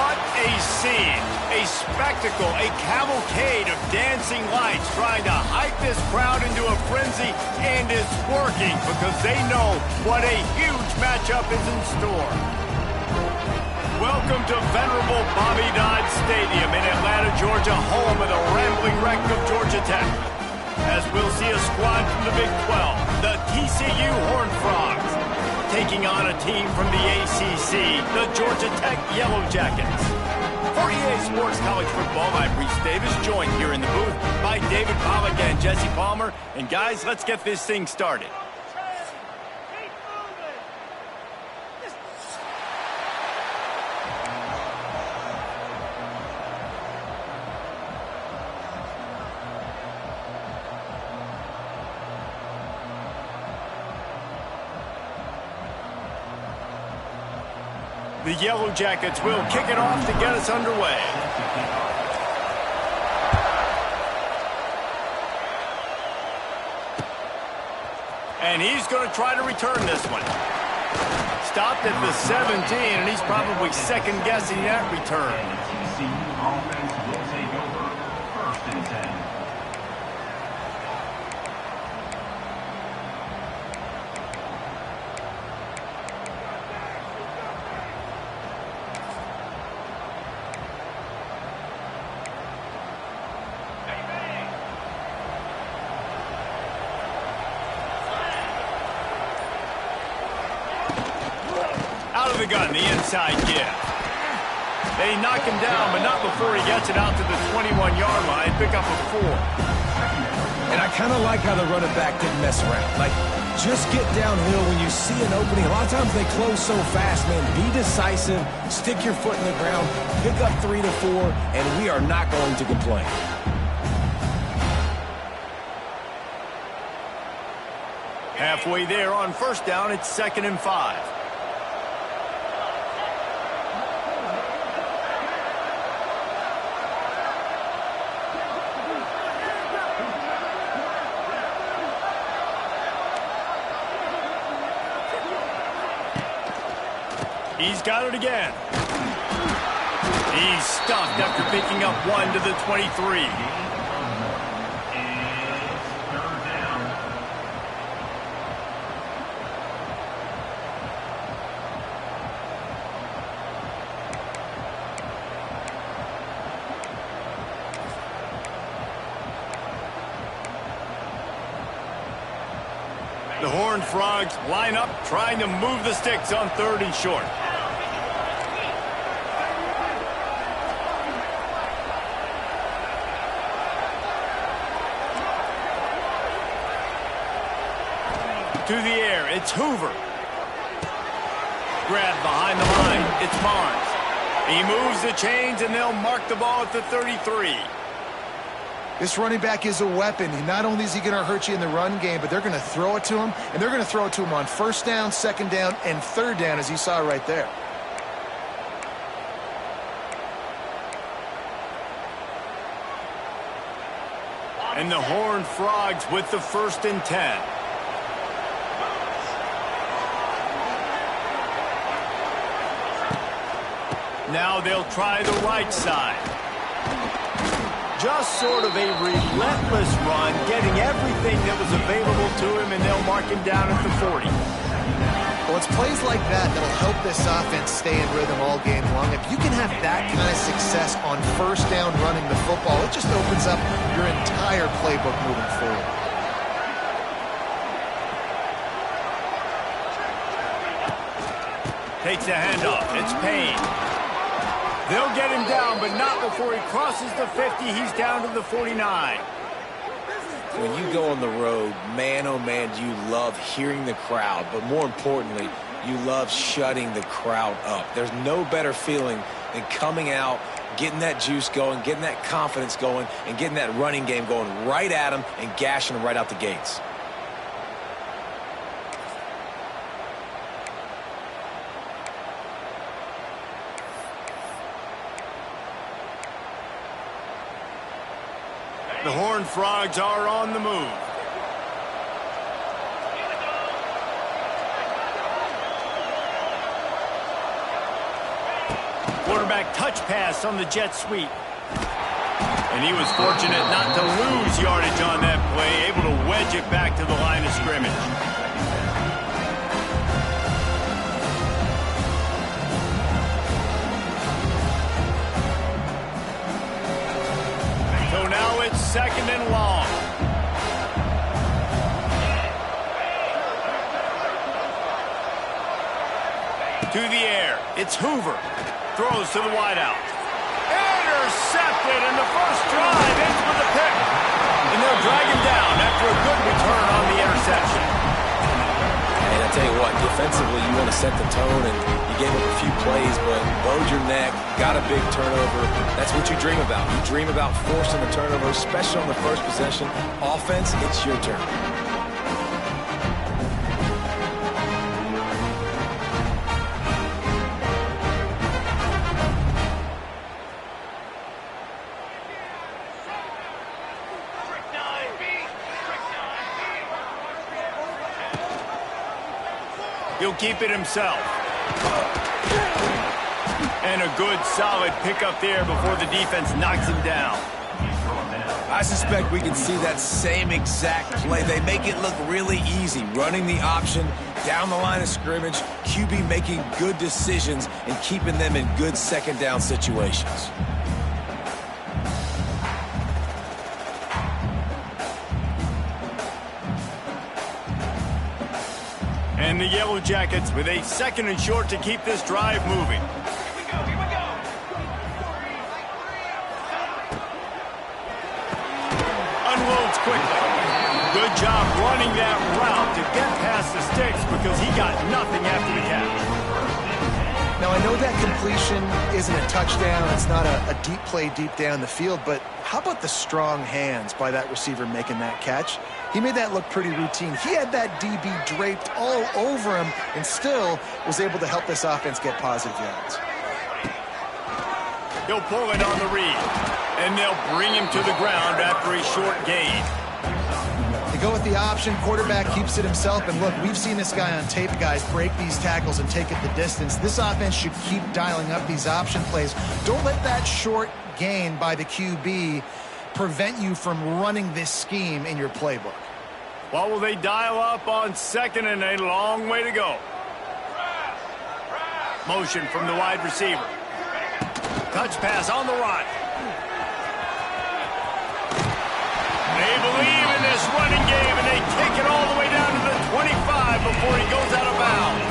What a scene, a spectacle, a cavalcade of dancing lights trying to hype this crowd into a frenzy, and it's working because they know what a huge matchup is in store. Welcome to venerable Bobby Dodd Stadium in Atlanta, Georgia, home of the rambling wreck of Georgia Tech. As we'll see a squad from the Big 12, the TCU Horned Frogs, taking on a team from the ACC, the Georgia Tech Yellow Jackets. For EA Sports College Football, I'm Reese Davis, joined here in the booth by David Pollack and Jesse Palmer. And guys, let's get this thing started. The Yellow Jackets will kick it off to get us underway. And he's going to try to return this one. Stopped at the 17, and he's probably second-guessing that return. Offense will take over, 1st and 10. Out of the gun, the inside give. They knock him down, but not before he gets it out to the 21-yard line. Pick up a 4. And I kind of like how the running back didn't mess around. Like, just get downhill when you see an opening. A lot of times they close so fast, man. Be decisive, stick your foot in the ground, pick up 3 to 4, and we are not going to complain. Halfway there on first down, it's 2nd and 5. He's got it again. He's stuffed after picking up 1 to the 23. The Horned Frogs line up, trying to move the sticks on 3rd and short. To the air, it's Hoover. Grabbed behind the line, it's Barnes. He moves the chains, and they'll mark the ball at the 33. This running back is a weapon. Not only is he going to hurt you in the run game, but they're going to throw it to him, and they're going to throw it to him on 1st down, 2nd down, and 3rd down, as you saw right there. And the Horned Frogs with the 1st and 10. Now they'll try the right side. Just sort of a relentless run, getting everything that was available to him, and they'll mark him down at the 40. Well, it's plays like that that'll help this offense stay in rhythm all game long. If you can have that kind of success on 1st down running the football, it just opens up your entire playbook moving forward. Takes a handoff. It's Payne. They'll get him down, but not before he crosses the 50. He's down to the 49. When you go on the road, man, oh man, you love hearing the crowd. But more importantly, you love shutting the crowd up. There's no better feeling than coming out, getting that juice going, getting that confidence going, and getting that running game going right at them and gashing them right out the gates. The Horned Frogs are on the move. Quarterback touch pass on the jet sweep. And he was fortunate not to lose yardage on that play, able to wedge it back to the line of scrimmage. So now it's 2nd and long. To the air. It's Hoover. Throws to the wideout. Intercepted, and the first drive ends with a pick. And they'll drag him down after a good return on the interception. And I tell you what, defensively, you want to set the tone, and you gave up a few plays, but bowed your neck, got a big turnover. That's what you dream about. You dream about forcing the turnover, especially on the first possession. Offense, it's your turn. He'll keep it himself. And a good, solid pickup there before the defense knocks him down. I suspect we can see that same exact play. They make it look really easy, running the option down the line of scrimmage, QB making good decisions and keeping them in good second down situations. And the Yellow Jackets with a 2nd and short to keep this drive moving. Unloads quickly. Good job running that route to get past the sticks because he got nothing after the catch. Now, I know that completion isn't a touchdown. It's not a deep play deep down the field, but how about the strong hands by that receiver making that catch? He made that look pretty routine. He had that DB draped all over him and still was able to help this offense get positive yards. He'll pull it on the read, and they'll bring him to the ground after a short gain. They go with the option. Quarterback keeps it himself. And look, we've seen this guy on tape, guys, break these tackles and take it the distance. This offense should keep dialing up these option plays. Don't let that short gain by the QB prevent you from running this scheme in your playbook. What will they dial up on 2nd and a long way to go? Motion from the wide receiver. Touch pass on the run. They believe in this running game, and they kick it all the way down to the 25 before he goes out of bounds.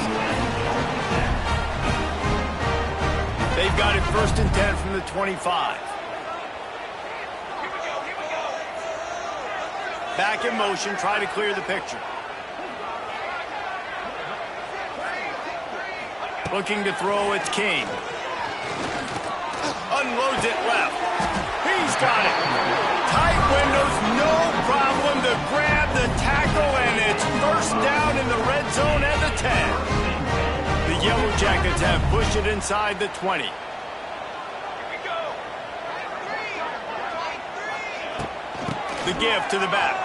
They've got it 1st and 10 from the 25. Back in motion, try to clear the picture. Looking to throw, it's King. Unloads it left. He's got it. Tight windows, no problem to grab the tackle, and it's 1st down in the red zone at the 10. The Yellow Jackets have pushed it inside the 20. The give to the back.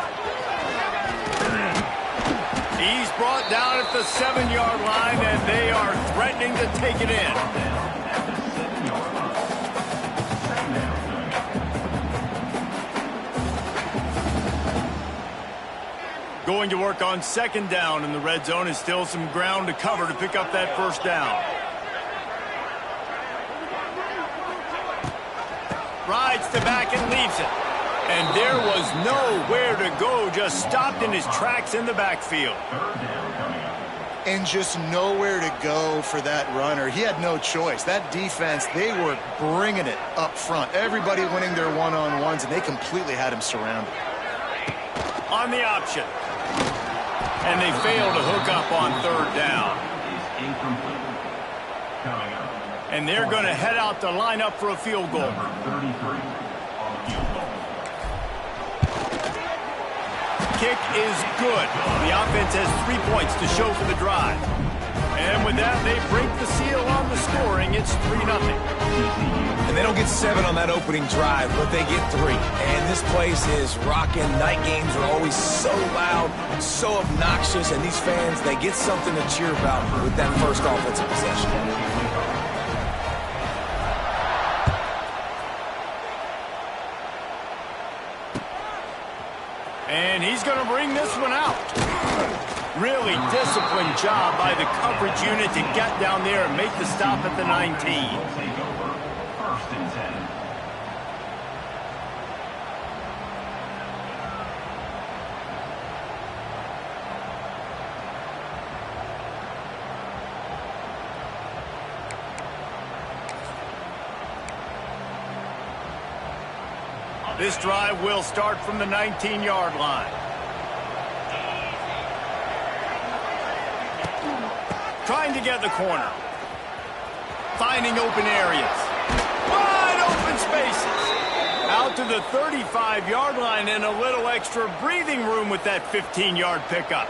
He's brought down at the 7-yard line, and they are threatening to take it in. Going to work on 2nd down in the red zone, and still some ground to cover to pick up that 1st down. Rides to back and leaves it. And there was nowhere to go, just stopped in his tracks in the backfield. And just nowhere to go for that runner. He had no choice. That defense, they were bringing it up front. Everybody winning their one-on-ones, and they completely had him surrounded. On the option. And they fail to hook up on 3rd down. And they're going to head out to line up for a field goal. Kick is good. The offense has 3 points to show for the drive. And with that, they break the seal on the scoring. It's 3-0. And they don't get 7 on that opening drive, but they get 3. And this place is rocking. Night games are always so loud, so obnoxious, and these fans, they get something to cheer about with that first offensive possession. disciplined job by the coverage unit to get down there and make the stop at the 19. Will take over. First and 10. This drive will start from the 19-yard line. Trying to get the corner. Finding open areas. Wide open spaces. Out to the 35-yard line and a little extra breathing room with that 15-yard pickup.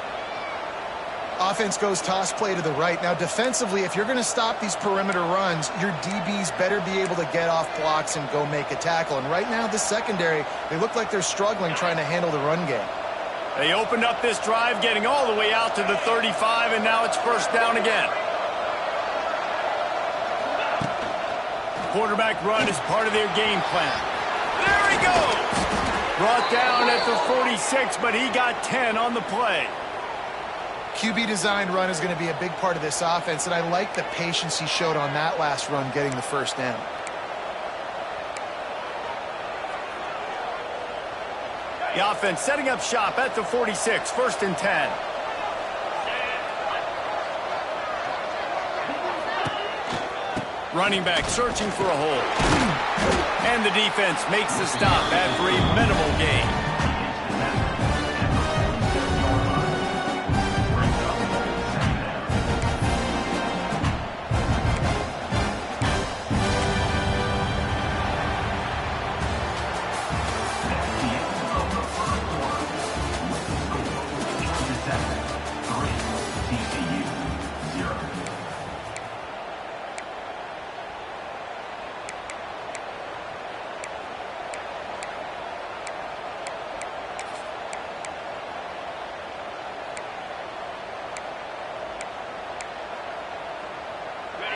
Offense goes toss play to the right. Now, defensively, if you're going to stop these perimeter runs, your DBs better be able to get off blocks and go make a tackle. And right now, the secondary, they look like they're struggling trying to handle the run game. They opened up this drive, getting all the way out to the 35, and now it's first down again. Quarterback run is part of their game plan. There he goes! Brought down at the 46, but he got 10 on the play. QB design run is going to be a big part of this offense, and I like the patience he showed on that last run getting the first down. The offense setting up shop at the 46, first and 10. Running back searching for a hole. And the defense makes the stop after a minimal gain.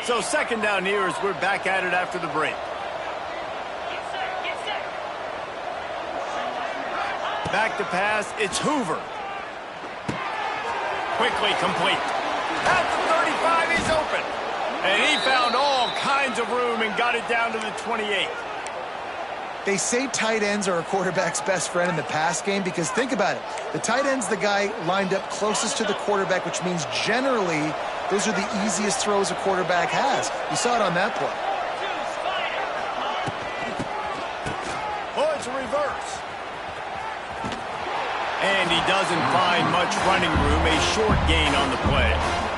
So second down here as we're back at it after the break. Back to pass, it's Hoover. Quickly complete. At the 35, he's open. And he found all kinds of room and got it down to the 28. They say tight ends are a quarterback's best friend in the pass game because think about it. The tight end's the guy lined up closest to the quarterback, which means generally those are the easiest throws a quarterback has. You saw it on that play. Oh, it's a reverse. And he doesn't find much running room. A short gain on the play.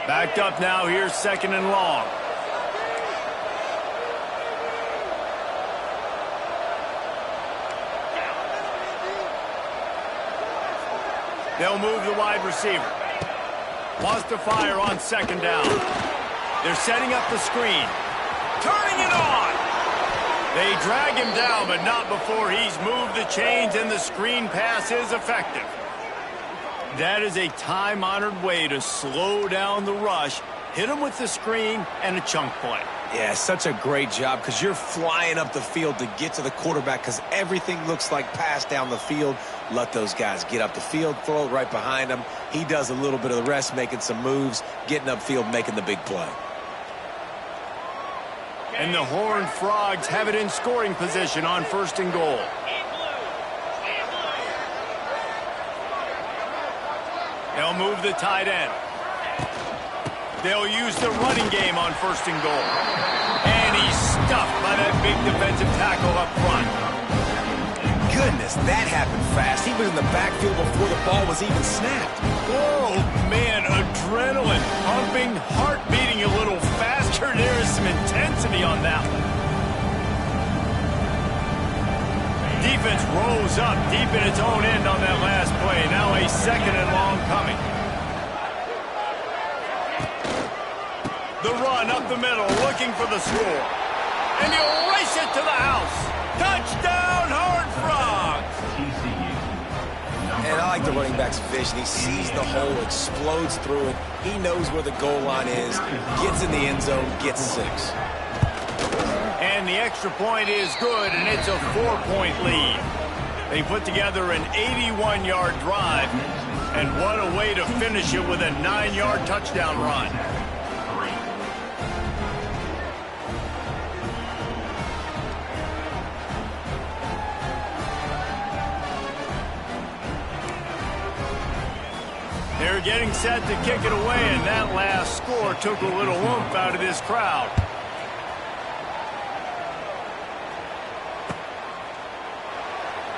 Backed up now, here's second and long. They'll move the wide receiver. Wants to fire on second down. They're setting up the screen. Turning it on! They drag him down, but not before he's moved the chains and the screen pass is effective. That is a time-honored way to slow down the rush, hit him with the screen, and a chunk play. Yeah, such a great job because you're flying up the field to get to the quarterback because everything looks like pass down the field. Let those guys get up the field, throw it right behind him. He does a little bit of the rest, making some moves, getting upfield, making the big play. And the Horned Frogs have it in scoring position on first and goal. They'll move the tight end. They'll use the running game on first and goal. And he's stuffed by that big defensive tackle up front. Goodness, that happened fast. He was in the backfield before the ball was even snapped. Oh, man, adrenaline pumping, heart beating a little faster. There is some intensity on that one. Defense rolls up deep in its own end on that last play. Now a second and long coming. The run up the middle, looking for the score. And he'll race it to the house. Touchdown, Horned Frogs! TCU. And I like the running back's vision. He sees the hole, explodes through it. He knows where the goal line is, gets in the end zone, gets 6. And the extra point is good, and it's a 4-point lead. They put together an 81-yard drive, and what a way to finish it with a 9-yard touchdown run. They're getting set to kick it away, and that last score took a little oomph out of this crowd.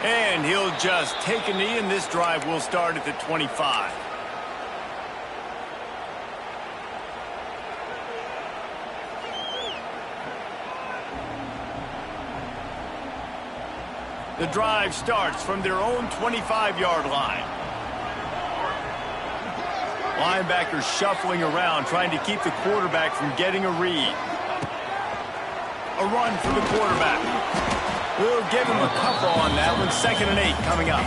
And he'll just take a knee, and this drive will start at the 25. The drive starts from their own 25-yard line. Linebackers shuffling around, trying to keep the quarterback from getting a read. A run for the quarterback. We'll give him a couple on that one. 2nd and 8 coming up.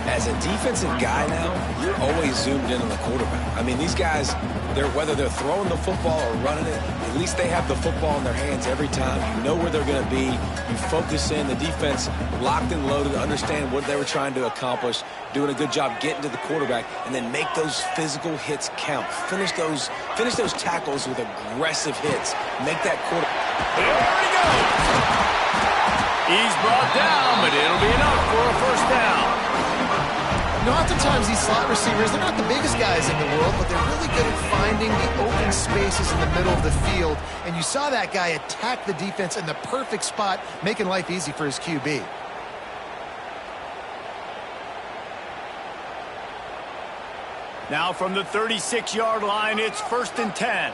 As a defensive guy now, you're always zoomed in on the quarterback. I mean, these guys, whether they're throwing the football or running it, at least they have the football in their hands every time. You know where they're going to be. You focus in. The defense locked and loaded, understand what they were trying to accomplish, doing a good job getting to the quarterback, and then make those physical hits count. Finish those tackles with aggressive hits. Make that quarter. There he goes. He's brought down, but it'll be enough for a first down. Oftentimes these slot receivers, they're not the biggest guys in the world, but they're really good at finding the open spaces in the middle of the field. And you saw that guy attack the defense in the perfect spot, making life easy for his QB. Now from the 36-yard line, it's 1st and 10.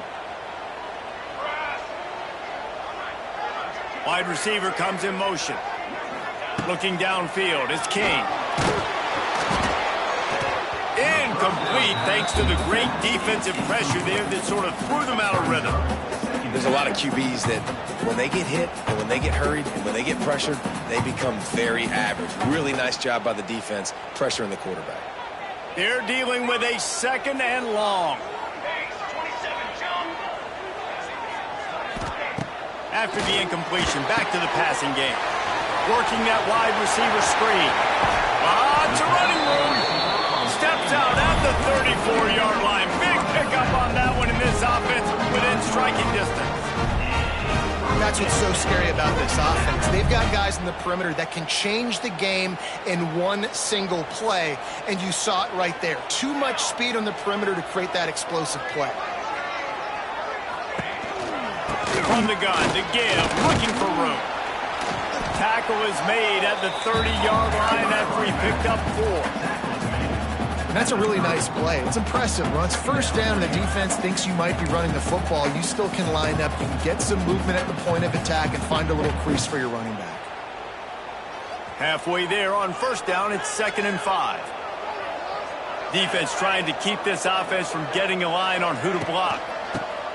Wide receiver comes in motion. Looking downfield, it's King. Incomplete thanks to the great defensive pressure there that sort of threw them out of rhythm. There's a lot of QBs that when they get hit and when they get hurried and when they get pressured, they become very average. Really nice job by the defense pressuring the quarterback. They're dealing with a 2nd and long. After the incompletion, back to the passing game. Working that wide receiver screen. Lots of running room. Steps out at the 34-yard line. Big pickup on that one in this offense within striking distance. That's what's so scary about this offense. They've got guys in the perimeter that can change the game in one single play, and you saw it right there. Too much speed on the perimeter to create that explosive play. From the gun, to give, looking for room. Tackle is made at the 30-yard line after he picked up 4. And that's a really nice play. It's impressive. Once first down, the defense thinks you might be running the football. You still can line up. You can get some movement at the point of attack and find a little crease for your running back. Halfway there on first down, it's 2nd and 5. Defense trying to keep this offense from getting a line on who to block.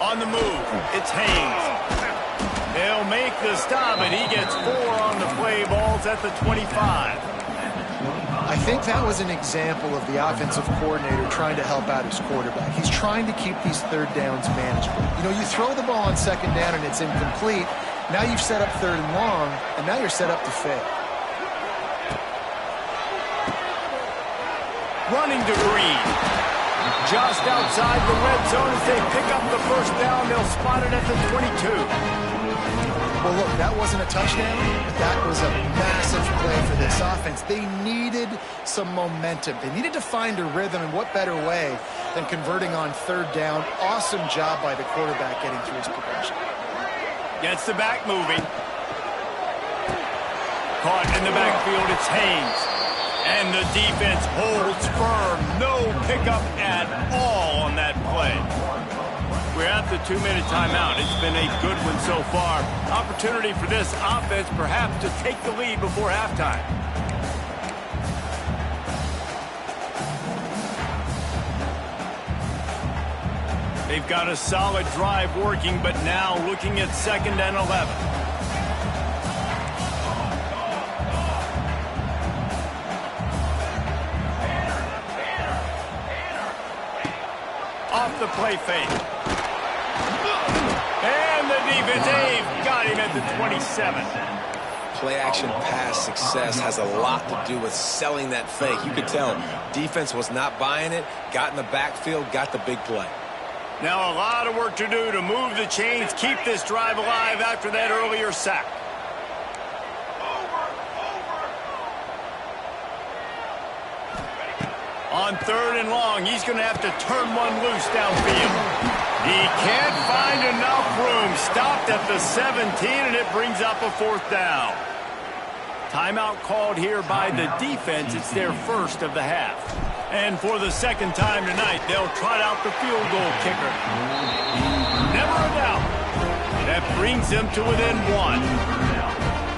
On the move, it's Haynes. They'll make the stop, and he gets 4 on the play. Ball's at the 25. I think that was an example of the offensive coordinator trying to help out his quarterback. He's trying to keep these third downs manageable. You know, you throw the ball on 2nd down and it's incomplete. Now you've set up 3rd and long, and now you're set up to fail. Running to Green. Just outside the red zone as they pick up the first down. They'll spot it at the 22. Well, look, that wasn't a touchdown, but that was a massive play for this offense. They needed some momentum. They needed to find a rhythm, and what better way than converting on 3rd down. Awesome job by the quarterback getting through his progression. Gets the back moving. Caught in the backfield, it's Haynes. And the defense holds firm. No pickup at all on that play. We're at the 2-minute timeout. It's been a good one so far. Opportunity for this offense perhaps to take the lead before halftime. They've got a solid drive working, but now looking at 2nd and 11. the play fake. And the defense got him at the 27. Play-action pass success has a lot to do with selling that fake. You could tell defense was not buying it, got in the backfield, got the big play. Now a lot of work to do to move the chains, keep this drive alive after that earlier sack. On 3rd and long, he's going to have to turn one loose downfield. He can't find enough room. Stopped at the 17, and it brings up a 4th down. Timeout called here by the defense. It's their first of the half. And for the second time tonight, they'll trot out the field goal kicker. Never a doubt. That brings them to within 1.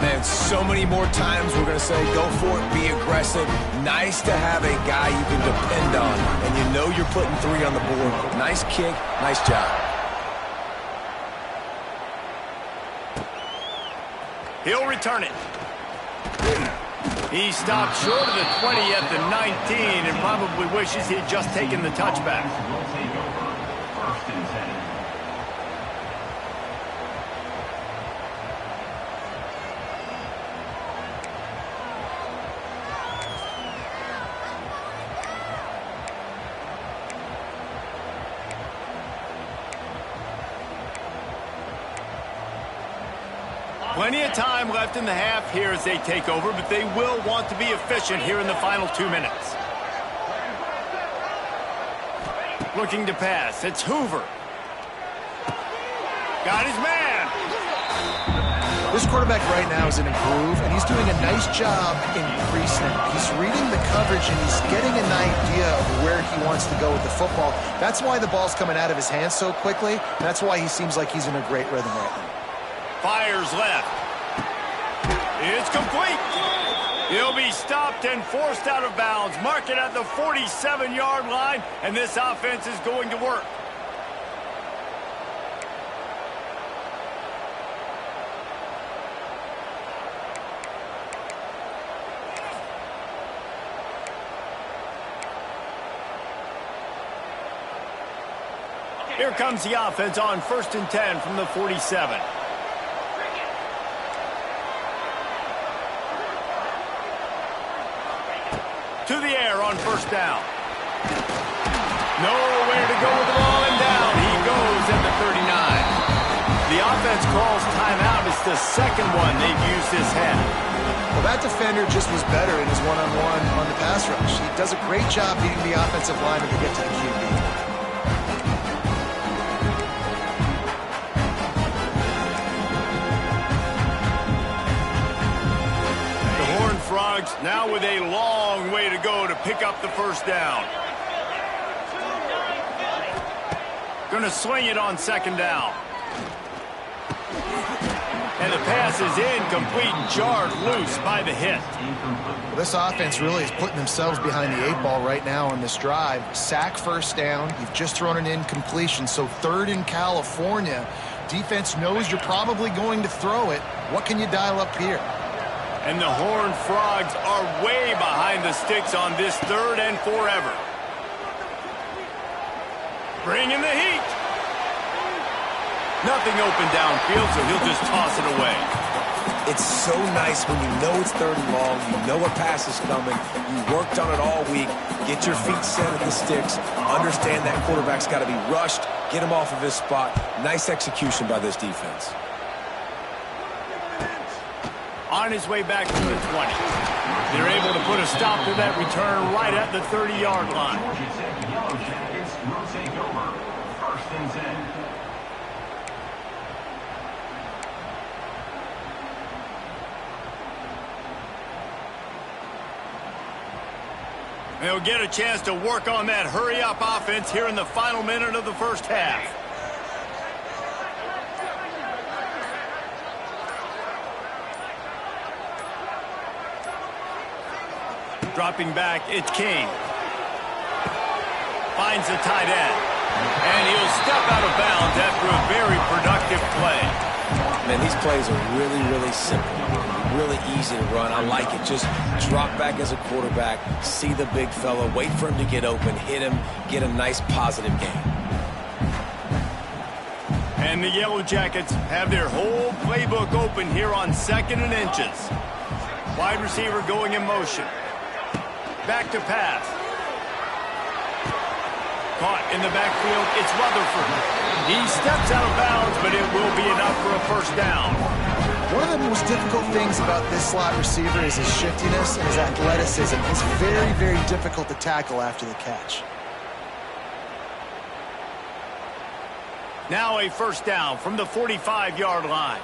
Man, so many more times we're going to say, go for it, be aggressive. Nice to have a guy you can depend on, and you know you're putting 3 on the board. Nice kick, nice job. He'll return it. He stopped short of the 20 at the 19 and probably wishes he had just taken the touchback. Will take over. 1st and 10. Plenty of time left in the half here as they take over, but they will want to be efficient here in the final 2 minutes. Looking to pass. It's Hoover. Got his man. This quarterback right now is in a groove, and he's doing a nice job in pre-snap. He's reading the coverage, and he's getting an idea of where he wants to go with the football. That's why the ball's coming out of his hands so quickly. That's why he seems like he's in a great rhythm right now. Fires left. It's complete. He'll be stopped and forced out of bounds. Mark it at the 47-yard line, and this offense is going to work. Here comes the offense on 1st and 10 from the 47. To the air on 1st down. Nowhere to go with the ball, and down he goes at the 39. The offense calls timeout. It's the second one they've used this half. Well, that defender just was better in his one-on-one on the pass rush. He does a great job beating the offensive lineman to get to the QB. Frogs now with a long way to go to pick up the 1st down. Going to swing it on 2nd down. And the pass is incomplete, jarred loose by the hit. Well, this offense really is putting themselves behind the 8 ball right now on this drive. Sack 1st down. You've just thrown an incompletion, so 3rd in California. Defense knows you're probably going to throw it. What can you dial up here? And the Horned Frogs are way behind the sticks on this 3rd and forever. Bringing the heat. Nothing open downfield, so he'll just toss it away. It's so nice when you know it's 3rd and long, you know a pass is coming, you worked on it all week, get your feet set at the sticks, understand that quarterback's got to be rushed, get him off of his spot. Nice execution by this defense. On his way back to the 20. They're able to put a stop to that return right at the 30-yard line. Georgia Tech Yellow Jackets will take over. 1st and 10. They'll get a chance to work on that hurry-up offense here in the final minute of the 1st half. Dropping back, it's King. Finds the tight end. And he'll step out of bounds after a very productive play. Man, these plays are really, really simple. Really easy to run. I like it. Just drop back as a quarterback, see the big fella, wait for him to get open, hit him, get a nice positive gain. And the Yellow Jackets have their whole playbook open here on 2nd and inches. Wide receiver going in motion. Back to pass. Caught in the backfield, it's Rutherford. He steps out of bounds, but it will be enough for a first down. One of the most difficult things about this slot receiver is his shiftiness and his athleticism. He's very, very difficult to tackle after the catch. Now a first down from the 45-yard line.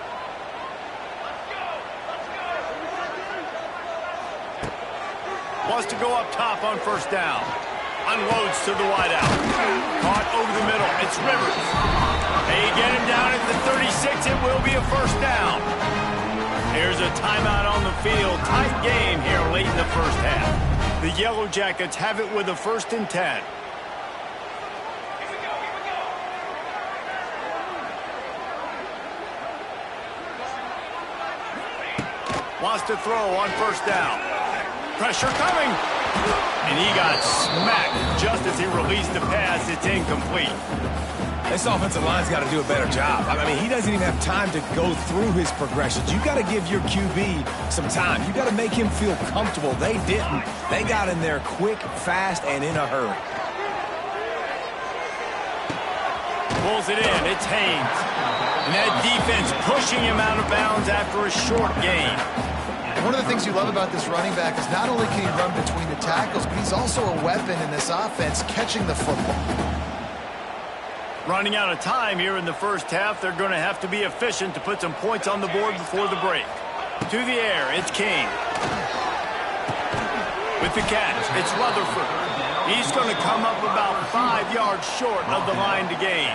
Wants to go up top on first down. Unloads to the wideout. Caught over the middle. It's Rivers. They get him down at the 36. It will be a first down. Here's a timeout on the field. Tight game here late in the first half. The Yellow Jackets have it with a 1st and 10. Wants to throw on first down. Pressure coming. And he got smacked just as he released the pass. It's incomplete. This offensive line's got to do a better job. I mean, he doesn't even have time to go through his progressions. You got to give your QB some time. You got to make him feel comfortable. They didn't. They got in there quick, fast, and in a hurry. Pulls it in. It's Haynes. And that defense pushing him out of bounds after a short gain. One of the things you love about this running back is not only can he run between the tackles, but he's also a weapon in this offense catching the football. Running out of time here in the first half. They're going to have to be efficient to put some points on the board before the break. To the air, it's King. With the catch, it's Rutherford. He's going to come up about 5 yards short of the line to gain.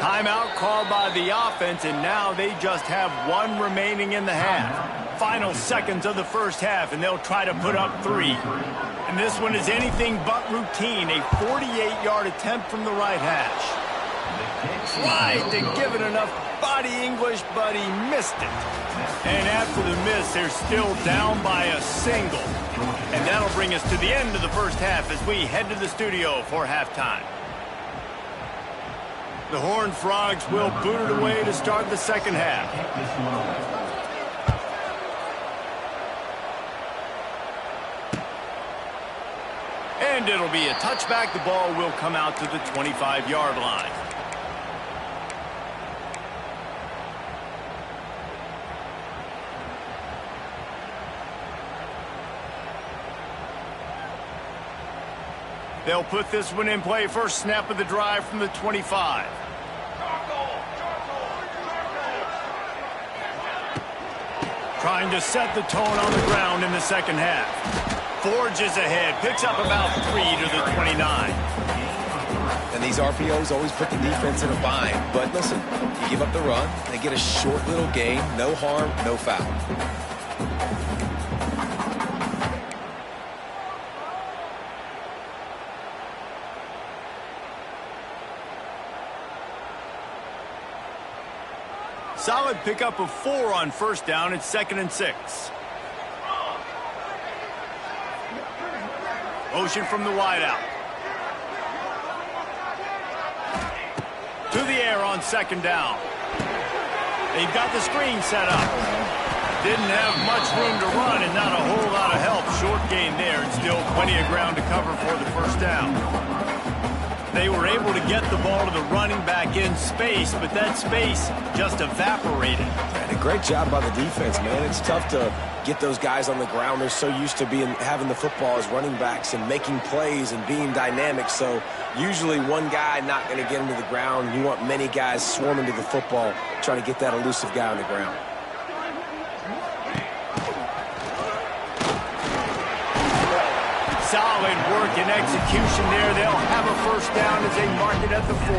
Timeout called by the offense, and now they just have 1 remaining in the half. Final seconds of the first half, and they'll try to put up 3. And this one is anything but routine. A 48-yard attempt from the right hash. Tried to give it enough body English, but he missed it. And after the miss, they're still down by a single. And that'll bring us to the end of the first half as we head to the studio for halftime. The Horned Frogs will boot it away to start the second half. And it'll be a touchback. The ball will come out to the 25-yard line. They'll put this one in play. First snap of the drive from the 25. Trying to set the tone on the ground in the second half. Forges ahead, picks up about 3 to the 29. And these RPOs always put the defense in a bind. But listen, you give up the run, they get a short little gain, no harm, no foul. Solid pickup of 4 on first down. It's 2nd and 6. Motion from the wideout. To the air on 2nd down. They've got the screen set up. Didn't have much room to run and not a whole lot of help. Short gain there and still plenty of ground to cover for the first down. They were able to get the ball to the running back in space, but that space just evaporated. And a great job by the defense, man. It's tough to get those guys on the ground. They're so used to having the football as running backs and making plays and being dynamic. So usually one guy not going to get into the ground. You want many guys swarming to the football, trying to get that elusive guy on the ground. Solid work and execution there. They'll have a first down as they mark it at the 40.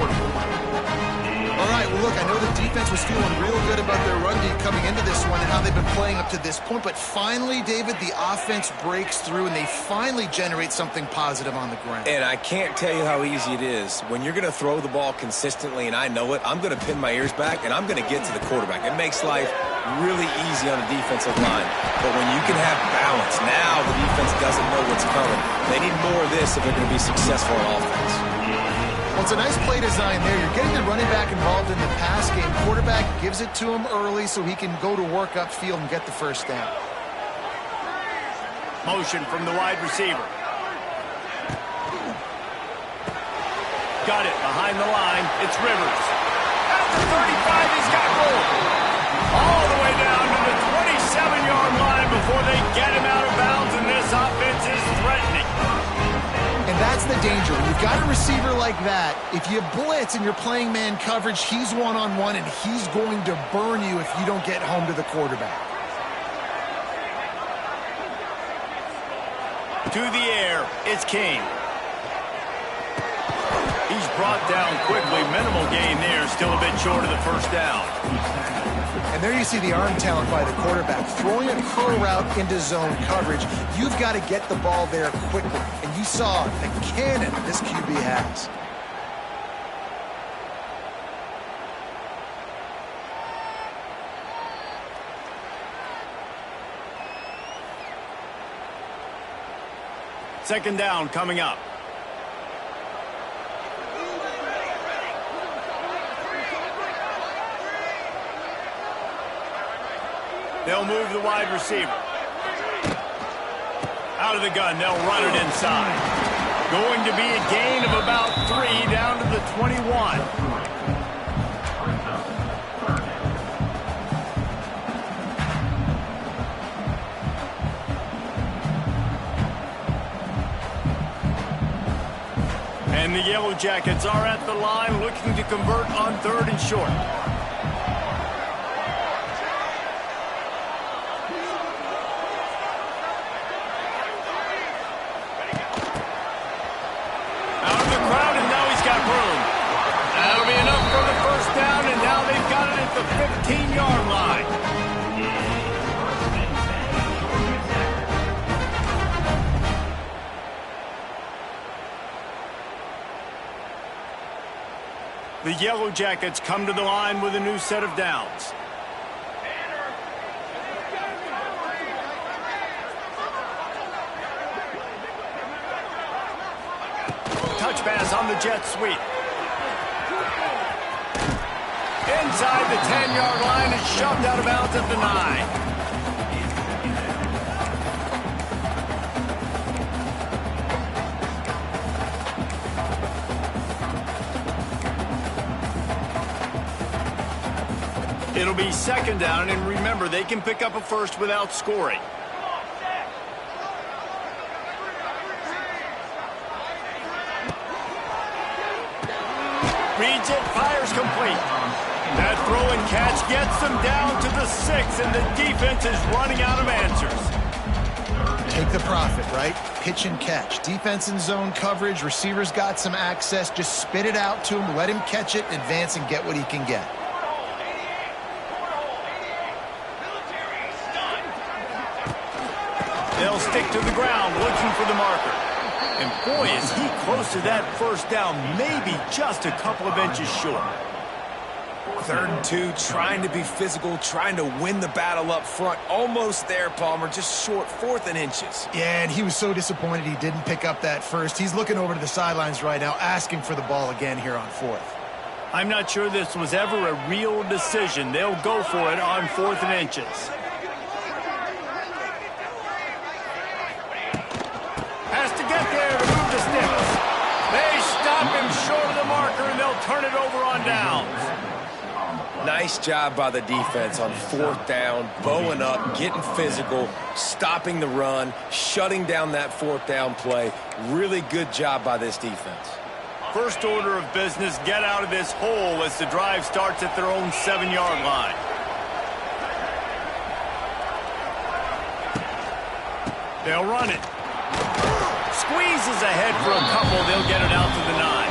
All right, well, look, I know the defense was feeling real good about their run D coming into this one and how they've been playing up to this point. But finally, David, the offense breaks through and they finally generate something positive on the ground. And I can't tell you how easy it is. When you're going to throw the ball consistently, and I know it, I'm going to pin my ears back, and I'm going to get to the quarterback. It makes life really easy on the defensive line. But when you can have balance, now the defense doesn't know what's coming. They need more of this if they're going to be successful on offense. Well, it's a nice play design there. You're getting the running back involved in the pass game. Quarterback gives it to him early so he can go to work upfield and get the first down. Motion from the wide receiver. Got it behind the line. It's Rivers. At the 35, he's got room. All the way down to the 27-yard line before they get him out of bounds, and this offense is threatening. And that's the danger. When you've got a receiver like that, if you blitz and you're playing man coverage, he's one-on-one, and he's going to burn you if you don't get home to the quarterback. To the air, it's King. He's brought down quickly. Minimal gain there. Still a bit short of the first down. And there you see the arm talent by the quarterback. Throwing a curl route into zone coverage, you've got to get the ball there quickly. And you saw the cannon this QB has. Second down coming up. They'll move the wide receiver. Out of the gun, they'll run it inside. Going to be a gain of about 3 down to the 21. And the Yellow Jackets are at the line looking to convert on 3rd and short. Out of the crowd, and now he's got room. That'll be enough for the first down, and now they've got it at the 15-yard line. The Yellow Jackets come to the line with a new set of downs. Touch pass on the jet sweep. Inside the 10-yard line, it's shoved out of bounds at the 9. It'll be second down, and remember, they can pick up a first without scoring. Reads it, fires complete. That throw and catch gets them down to the 6, and the defense is running out of answers. Take the profit, right? Pitch and catch. Defense in zone coverage. Receivers got some access. Just spit it out to him. Let him catch it, advance, and get what he can get. They'll stick to the ground looking for the marker. And boy, is he close to that first down, maybe just a couple of inches short. 3rd and 2, trying to be physical, trying to win the battle up front. Almost there, Palmer, just short, 4th and inches. Yeah, and he was so disappointed he didn't pick up that first. He's looking over to the sidelines right now, asking for the ball again here on 4th. I'm not sure this was ever a real decision. They'll go for it on 4th and inches. Has to get there to move the sticks. They stop him short of the marker, and they'll turn it over on downs. Nice job by the defense on 4th down, bowing up, getting physical, stopping the run, shutting down that 4th down play. Really good job by this defense. First order of business, get out of this hole as the drive starts at their own 7-yard line. They'll run it. Squeezes ahead for a couple. They'll get it out to the 9.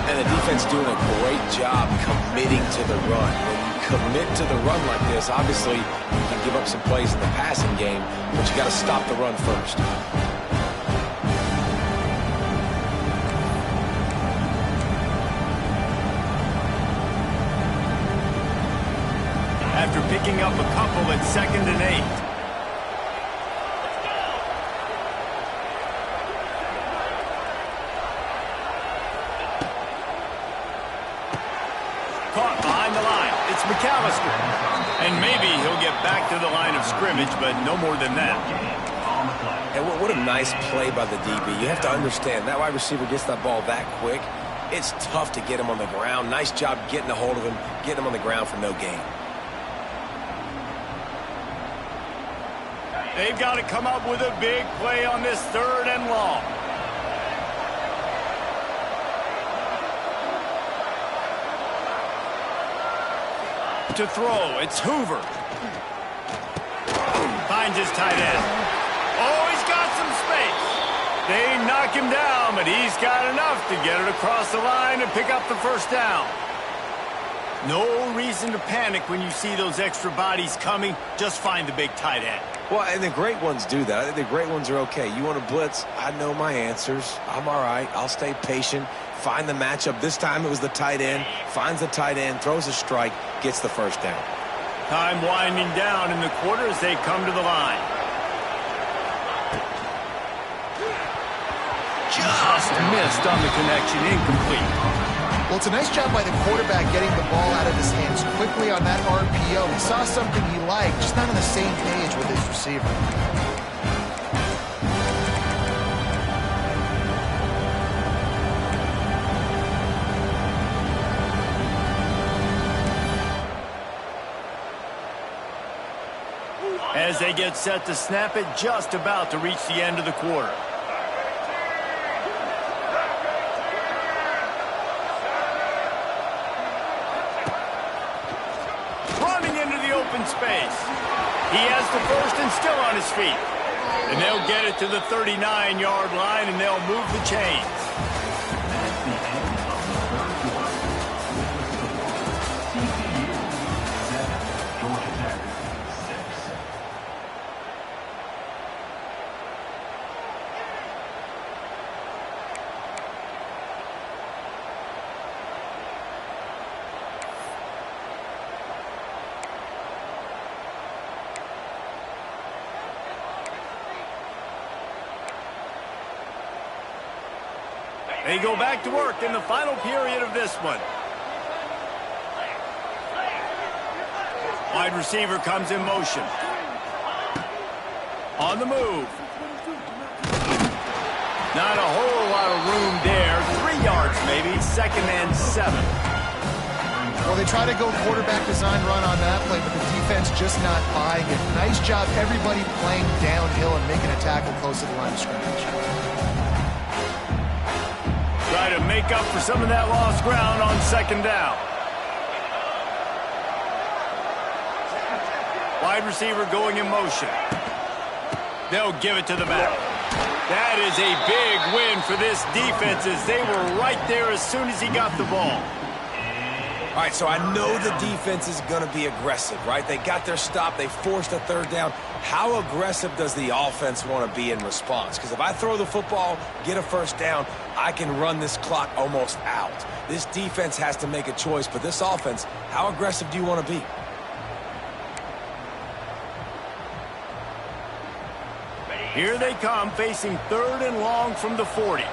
And the defense doing a great job committing to the run. When you commit to the run like this, obviously you can give up some plays in the passing game, but you got to stop the run first. After picking up a couple at 2nd and 8. McAllister. And maybe he'll get back to the line of scrimmage, but no more than that. And what a nice play by the DB. You have to understand, that wide receiver gets that ball that quick. It's tough to get him on the ground. Nice job getting a hold of him, getting him on the ground for no gain. They've got to come up with a big play on this 3rd and long. To throw, it's Hoover. Finds his tight end. Oh, he's got some space. They knock him down, but he's got enough to get it across the line and pick up the 1st down. No reason to panic when you see those extra bodies coming. Just find the big tight end. Well, and the great ones do that. I think the great ones are okay. You want to blitz? I know my answers. I'm all right. I'll stay patient. Find the matchup. This time it was the tight end. Finds the tight end, throws a strike, gets the 1st down. Time winding down in the quarter as they come to the line. Just missed on the connection, incomplete. Well, it's a nice job by the quarterback getting the ball out of his hands quickly on that RPO. He saw something he liked, just not on the same page with his receiver. As they get set to snap it, just about to reach the end of the quarter. Running into the open space. He has the 1st and still on his feet. And they'll get it to the 39-yard line, and they'll move the chains. They go back to work in the final period of this one. Wide receiver comes in motion. On the move. Not a whole lot of room there. 3 yards maybe. 2nd and 7. Well, they try to go quarterback design run on that play, but the defense just not buying it. Nice job, everybody playing downhill and making a tackle close to the line of scrimmage. Try to make up for some of that lost ground on 2nd down. Wide receiver going in motion. They'll give it to the back. That is a big win for this defense as they were right there as soon as he got the ball. All right, so I know the defense is going to be aggressive, right? They got their stop. They forced a 3rd down. How aggressive does the offense want to be in response? Because if I throw the football, get a 1st down, I can run this clock almost out. This defense has to make a choice, but this offense, how aggressive do you want to be? Here they come, facing 3rd and long from the 40.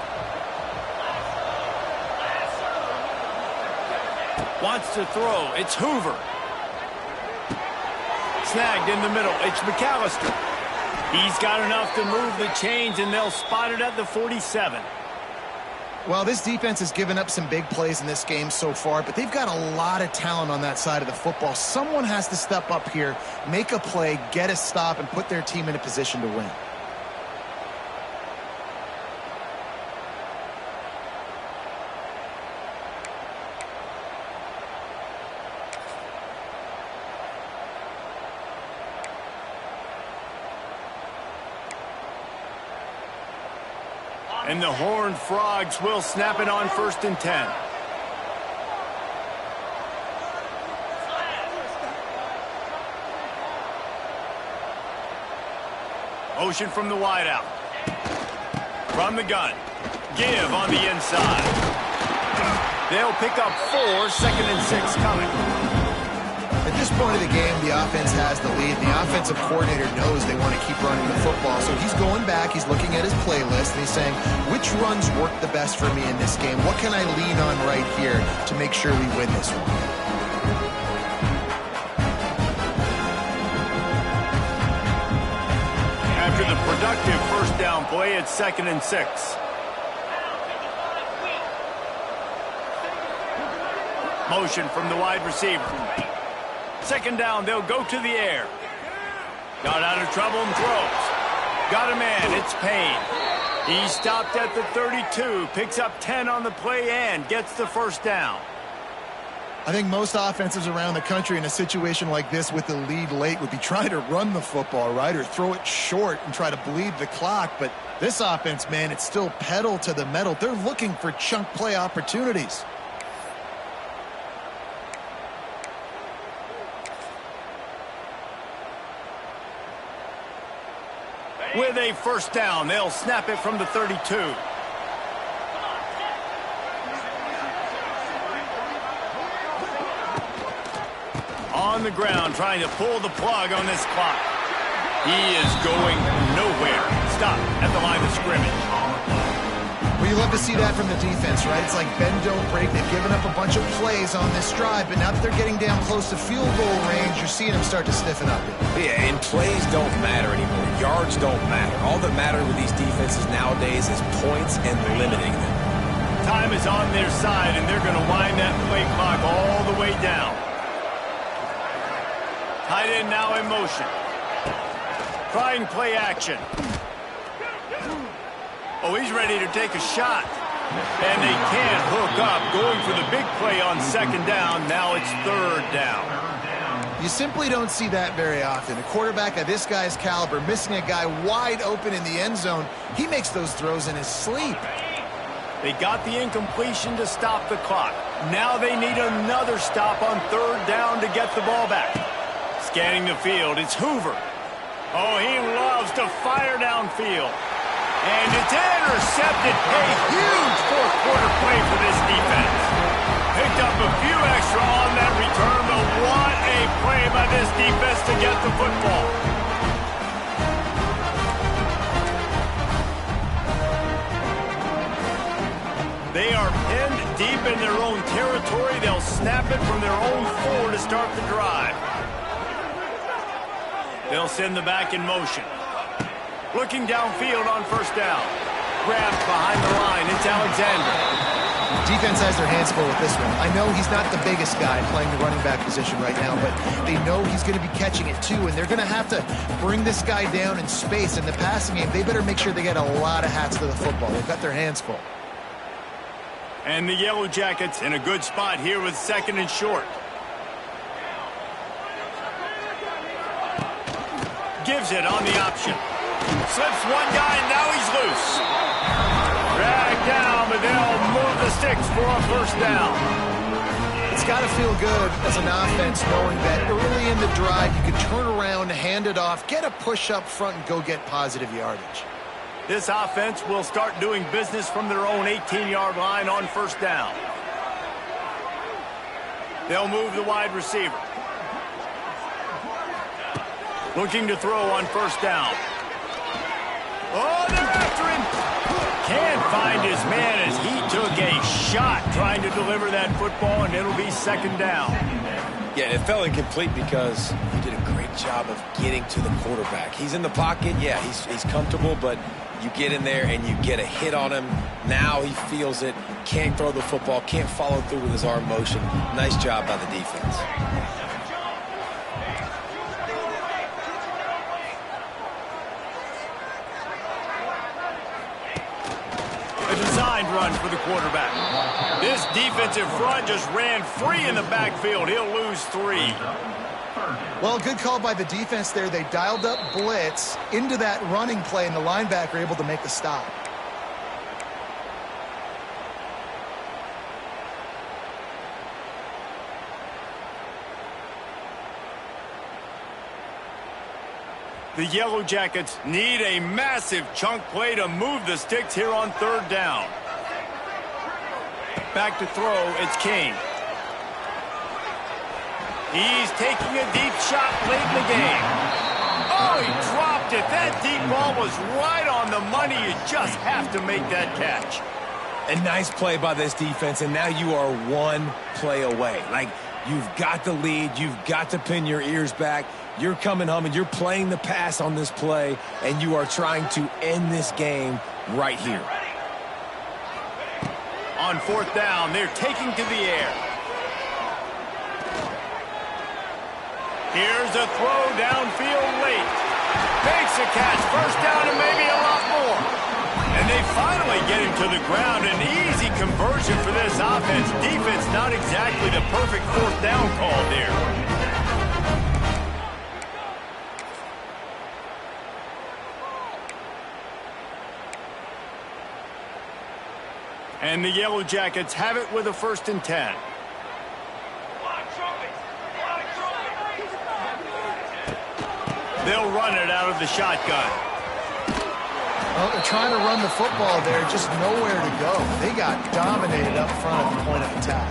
Wants to throw. It's Hoover. Snagged in the middle. It's McAllister. He's got enough to move the chains, and they'll spot it at the 47. Well, this defense has given up some big plays in this game so far, but they've got a lot of talent on that side of the football. Someone has to step up here, make a play, get a stop, and put their team in a position to win. And the Horned Frogs will snap it on 1st and 10. Motion from the wideout. From the gun. Give on the inside. They'll pick up 4, 2nd and 6 coming. At this point of the game, the offense has the lead. The offensive coordinator knows they want to keep running the football. So he's going back, he's looking at his playlist, and he's saying, which runs work the best for me in this game? What can I lean on right here to make sure we win this one? after the productive first down play, it's 2nd and 6. Motion from the wide receiver. 2nd down, they'll go to the air. Got out of trouble and throws. Got a man, it's Payne. He stopped at the 32, picks up 10 on the play and gets the first down. I think most offenses around the country in a situation like this with the lead late would be trying to run the football, right, or throw it short and try to bleed the clock. But this offense, man, it's still pedal to the metal. They're looking for chunk play opportunities. With a first down, they'll snap it from the 32. On the ground, trying to pull the plug on this clock. He is going nowhere. Stop at the line of scrimmage. Well, you love to see that from the defense, right? It's like bend, don't break. They've given up a bunch of plays on this drive, but now that they're getting down close to field goal range, you're seeing them start to stiffen up. Yeah, and plays don't matter anymore. Yards don't matter. All that matters with these defenses nowadays is points and limiting them. Time is on their side, and they're going to wind that play clock all the way down. Tight end now in motion. Trying play action. Oh, he's ready to take a shot. And they can't hook up. Going for the big play on 2nd down. Now it's 3rd down. You simply don't see that very often. A quarterback of this guy's caliber missing a guy wide open in the end zone. He makes those throws in his sleep. They got the incompletion to stop the clock. Now they need another stop on 3rd down to get the ball back. Scanning the field, it's Hoover. Oh, he loves to fire downfield. And it's intercepted. A huge fourth-quarter play for this defense. Picked up a few extra on that return, but what a play by this defense to get the football. They are pinned deep in their own territory. They'll snap it from their own 4 to start the drive. They'll send the back in motion. Looking downfield on 1st down. Grabbed behind the line. It's Alexander. Defense has their hands full with this one. I know he's not the biggest guy playing the running back position right now, but they know he's going to be catching it too, and they're going to have to bring this guy down in space. In the passing game, they better make sure they get a lot of hats to the football. They've got their hands full. And the Yellow Jackets in a good spot here with 2nd and short. Gives it on the option. Slips one guy, and now he's loose. Dragged down, but they'll move the sticks for a 1st down. It's got to feel good as an offense knowing that early in the drive you can turn around, hand it off, get a push up front, and go get positive yardage. This offense will start doing business from their own 18-yard line on 1st down. They'll move the wide receiver. Looking to throw on 1st down. Oh, they're after him. Can't find his man as he took a shot trying to deliver that football, and it'll be 2nd down. Yeah, it fell incomplete because he did a great job of getting to the quarterback. He's in the pocket. Yeah, he's comfortable, but you get in there and you get a hit on him. Now he feels it. Can't throw the football. Can't follow through with his arm motion. Nice job by the defense. A designed run for the quarterback. This defensive front just ran free in the backfield. He'll lose 3. Well, good call by the defense there. They dialed up blitz into that running play, and the linebacker able to make the stop. The Yellow Jackets need a massive chunk play to move the sticks here on 3rd down. Back to throw, it's King. He's taking a deep shot late in the game. Oh, he dropped it. That deep ball was right on the money. You just have to make that catch. A nice play by this defense, and now you are 1 play away. Like, you've got the lead. You've got to pin your ears back. You're coming home and you're playing the pass on this play, and you are trying to end this game right here. On 4th down, they're taking to the air. Here's a throw downfield late. Makes a catch, 1st down and maybe a lot more. And they finally get him to the ground. An easy conversion for this offense. Defense not exactly the perfect 4th down call there. And the Yellow Jackets have it with a 1st and 10. They'll run it out of the shotgun. Well, they're trying to run the football there, just nowhere to go. They got dominated up front at the point of attack.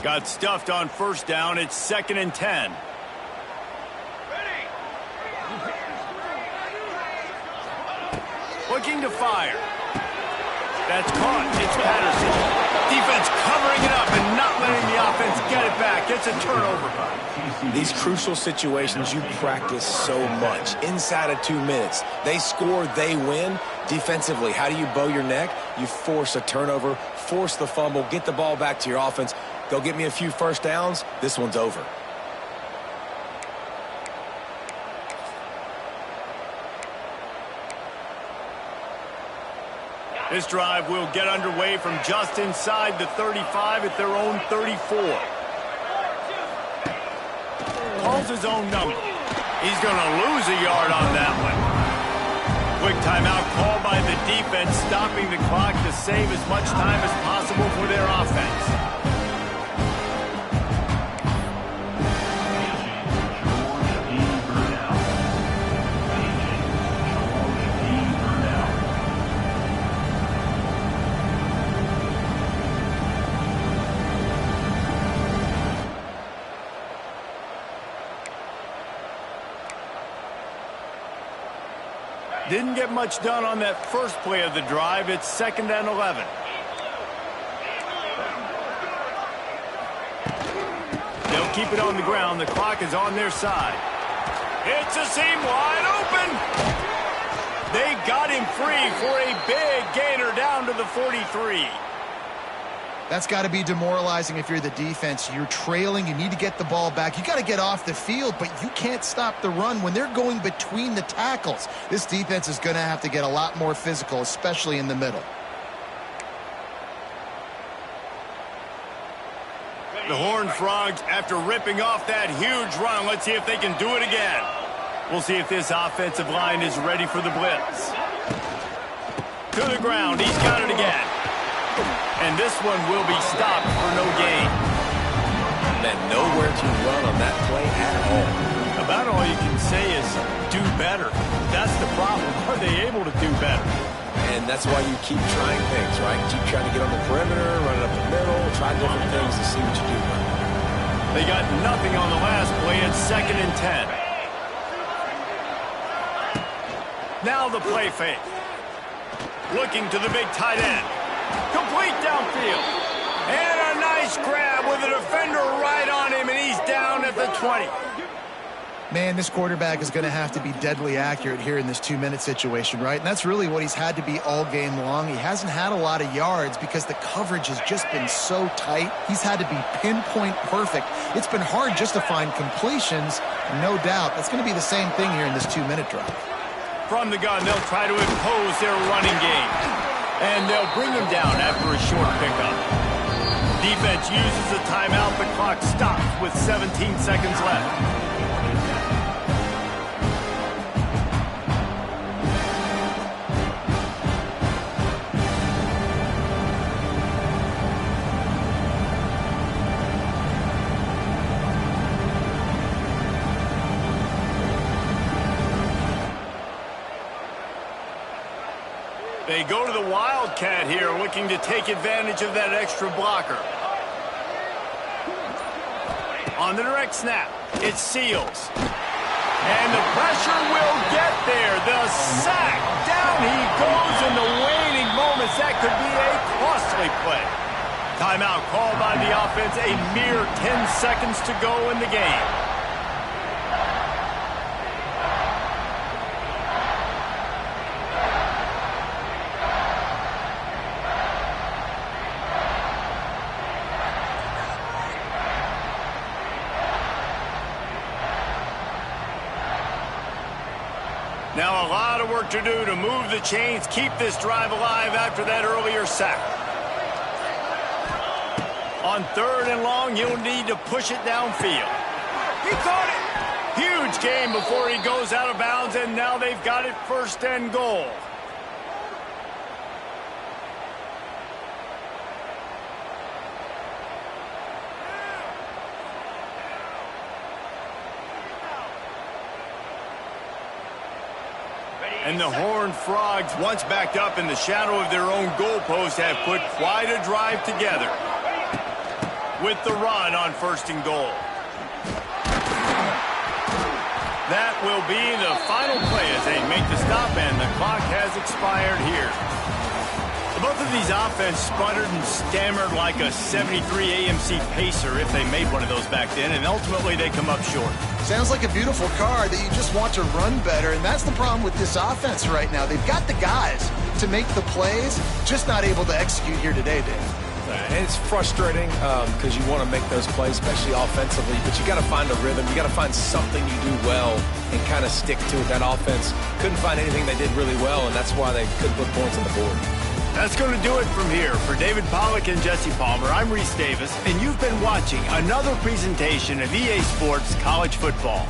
Got stuffed on 1st down. It's 2nd and 10. Looking to fire. That's caught. It's Patterson. Defense covering it up and not letting the offense get it back. It's a turnover. These crucial situations you practice so much. Inside of 2 minutes, they score, they win. Defensively, how do you bow your neck? You force a turnover, force the fumble, get the ball back to your offense. Go get me a few 1st downs. This one's over. This drive will get underway from just inside the 35 at their own 34. Calls his own number. He's going to lose a yard on that one. Quick timeout called by the defense, stopping the clock to save as much time as possible for their offense. Didn't get much done on that first play of the drive. It's 2nd and 11. They'll keep it on the ground. The clock is on their side. It's a seam wide open. They got him free for a big gainer down to the 43. That's got to be demoralizing if you're the defense. You're trailing. You need to get the ball back. You got to get off the field, but you can't stop the run when they're going between the tackles. This defense is going to have to get a lot more physical, especially in the middle. The Horned Frogs, after ripping off that huge run, let's see if they can do it again. We'll see if this offensive line is ready for the blitz. To the ground. He's got it again. And this one will be stopped for no gain. Man, nowhere to run on that play at all. About all you can say is do better. That's the problem. Are they able to do better? And that's why you keep trying things, right? Keep trying to get on the perimeter, run it up the middle, try different things to see what you do. They got nothing on the last play. It's 2nd and 10. Now the play fake. Looking to the big tight end. Complete downfield. And a nice grab with a defender right on him, and he's down at the 20. Man, this quarterback is going to have to be deadly accurate here in this 2-minute situation, right? And that's really what he's had to be all game long. He hasn't had a lot of yards because the coverage has just been so tight. He's had to be pinpoint perfect. It's been hard just to find completions, no doubt. That's going to be the same thing here in this 2-minute drive. From the gun, they'll try to impose their running game. And they'll bring him down after a short pickup. Defense uses a timeout. The clock stops with 17 seconds left. They go to the Wildcat here, looking to take advantage of that extra blocker. On the direct snap, it's Seals. And the pressure will get there. The sack. Down he goes in the waning moments. That could be a costly play. Timeout called by the offense. A mere 10 seconds to go in the game. Now a lot of work to do to move the chains, keep this drive alive after that earlier sack. On 3rd and long, you'll need to push it downfield. He caught it. Huge gain before he goes out of bounds, and now they've got it 1st and goal. And the Horned Frogs, once backed up in the shadow of their own goalpost, have put quite a drive together. With the run on 1st and goal. That will be the final play as they make the stop, and the clock has expired here. Both of these offenses sputtered and stammered like a 73 AMC Pacer if they made one of those back then, and ultimately they come up short. Sounds like a beautiful car that you just want to run better, and that's the problem with this offense right now. They've got the guys to make the plays, just not able to execute here today, Dan. And it's frustrating because you want to make those plays, especially offensively, but you got to find a rhythm. You got to find something you do well and kind of stick to it. That offense couldn't find anything they did really well, and that's why they couldn't put points on the board. That's going to do it from here. For David Pollack and Jesse Palmer, I'm Reese Davis, and you've been watching another presentation of EA Sports College Football.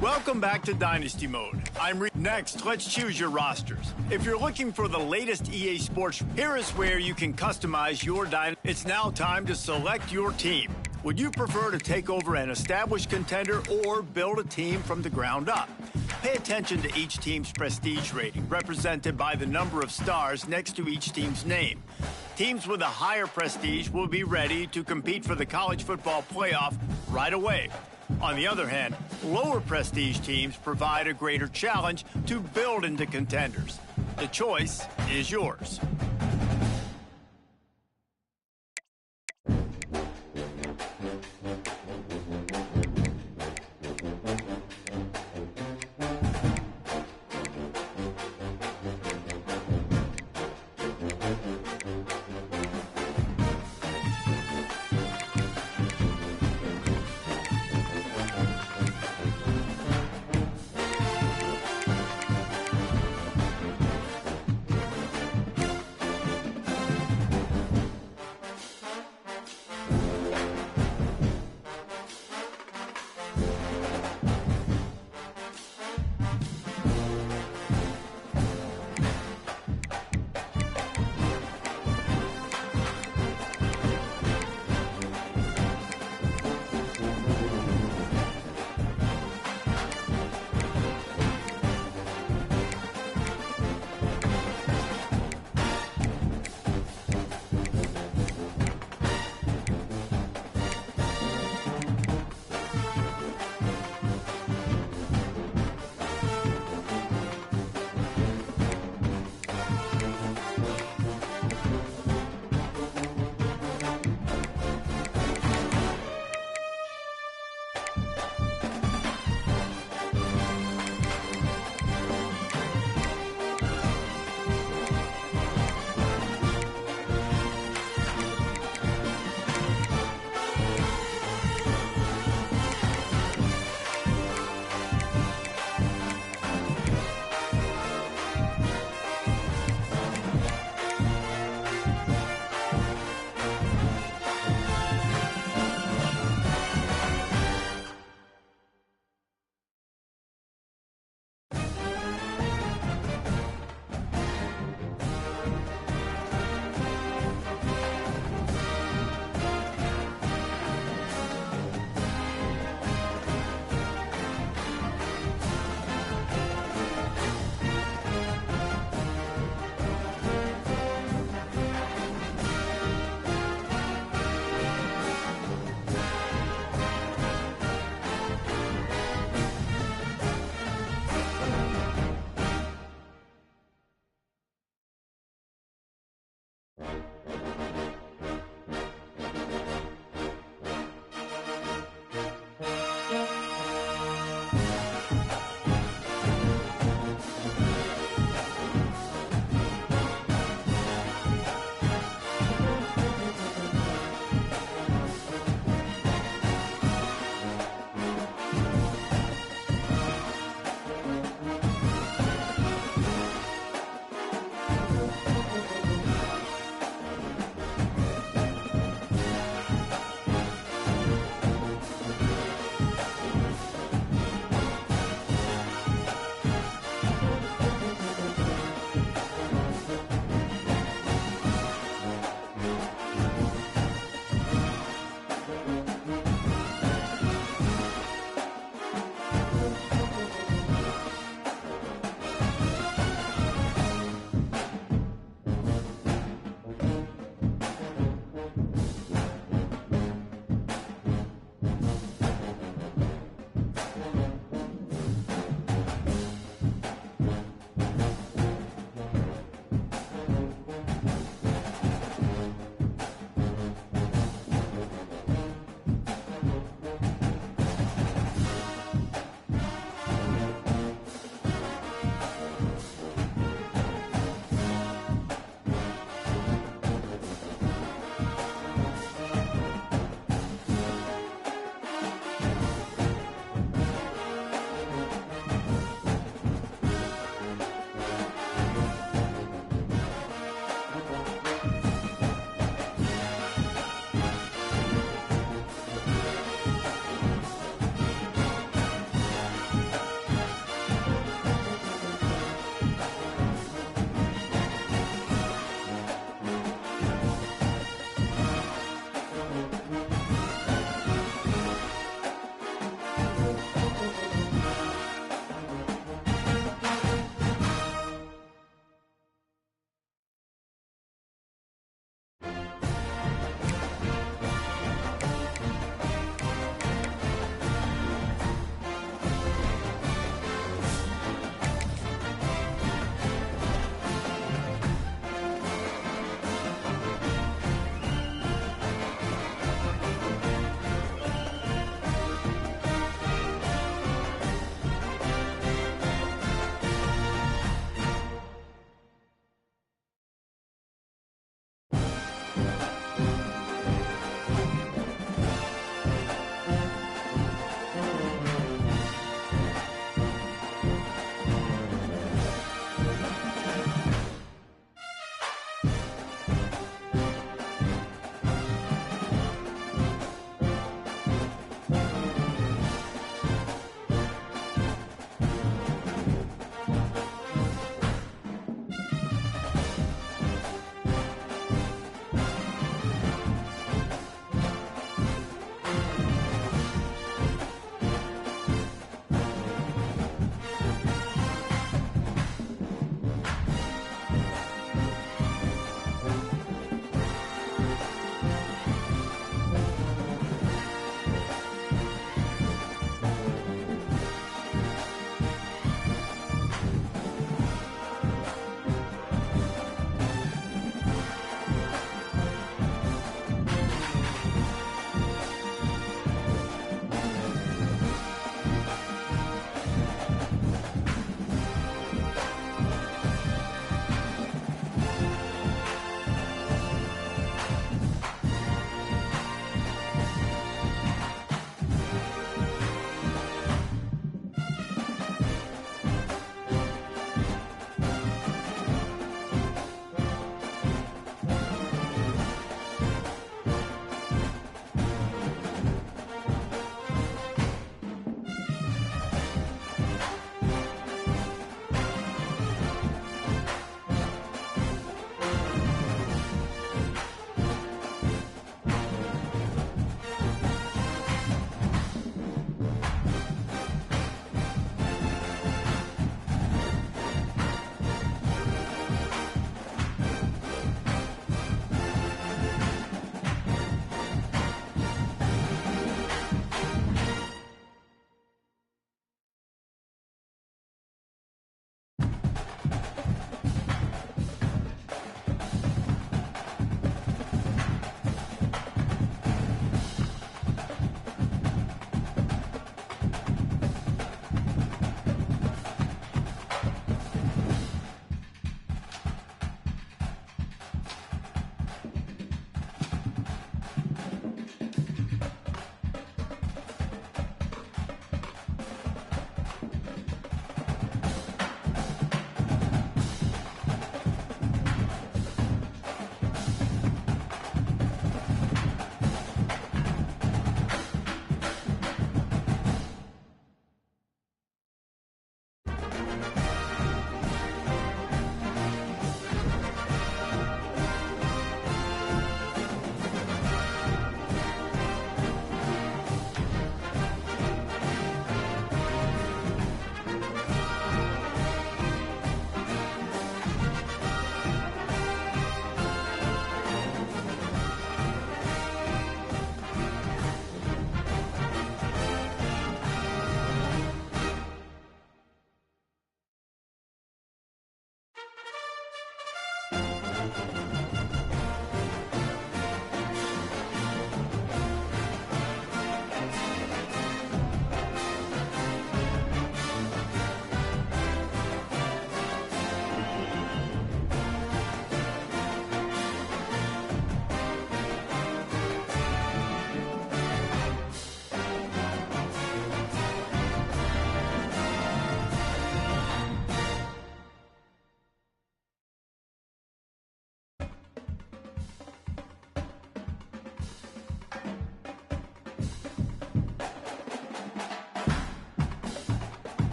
Welcome back to Dynasty Mode. Next, let's choose your rosters. If you're looking for the latest EA Sports, here is where you can customize your Dynasty. It's now time to select your team. Would you prefer to take over an established contender or build a team from the ground up? Pay attention to each team's prestige rating, represented by the number of stars next to each team's name. Teams with a higher prestige will be ready to compete for the college football playoff right away. On the other hand, lower prestige teams provide a greater challenge to build into contenders. The choice is yours.